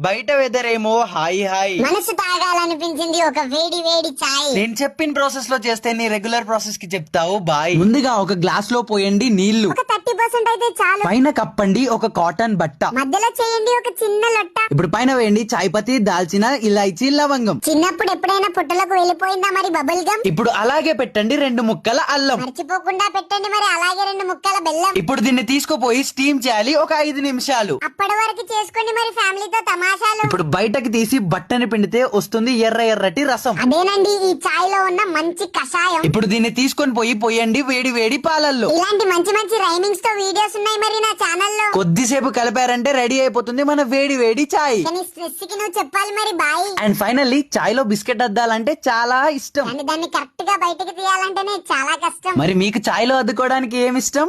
బయట వెదర్ ఏమో hi hi, మనసు తాగాలనిపించింది ఒక వేడి వేడి చాయ్. నేను చెప్పిన ప్రాసెస్ లో చేస్తే నీ రెగ్యులర్ ప్రాసెస్ కి చెప్తావు బాయ్. ముందుగా ఒక గ్లాస్ లో పోయండి నీళ్లు, ఒక 30% అయితే చాలు. పైన కప్పండి ఒక కాటన్ బట్ట, మధ్యలో చేయండి ఒక చిన్న లొట్ట. ఇప్పుడు పైన వేయండి చాయ్ పత్తి, దాల్చిన, ఇలాచి, లవంగం. చిన్నప్పుడు ఎప్పుడైనా పుట్టలకు వెళ్ళిపోయిందా మరి బబుల్ గమ్? ఇప్పుడు అలాగే పెట్టండి 2 ముక్కల అల్లం. మర్చిపోకుండా పెట్టండి మరి అలాగే 2 ముక్కల బెల్లం. ఇప్పుడు దీన్ని తీసుకుపోయి స్టీమ్ చేయాలి ఒక 5 నిమిషాలు. అప్పటి వరకు చేసుకోండి మరి ఫ్యామిలీతో తమాషాలు. ఇప్పుడు బయటకి తీసి బట్టని పిండితే వస్తుంది ఎర్ర ఎర్రటి రసం. అదేనండి ఈ చాయ్ లో ఉన్న మంచి కషాయం. ఇప్పుడు దీన్ని తీసుకొని పోయి పోయండి వేడి వేడి పాలల్లో. ఇలాంటి మంచి మంచి రైమింగ్స్ తో వీడియోస్ ఉన్నాయి మరి నా ఛానల్లో. కొద్దిసేపు కలిపారంటే రెడీ అయిపోతుంది మన వేడి వేడి చాయ్. కానీ స్ట్రెస్ కి నువ్వు చెప్పాలి మరి బాయ్. అండ్ ఫైనల్లీ చాయ్ లో బిస్కెట్ అద్దాలంటే చాలా ఇష్టం. కానీ దాన్ని కరెక్ట్ గా బయటకు తీయాలంటేనే చాలా కష్టం. మరి మీకు చాయ్ లో అద్దుకోవడానికి ఏమి ఇష్టం?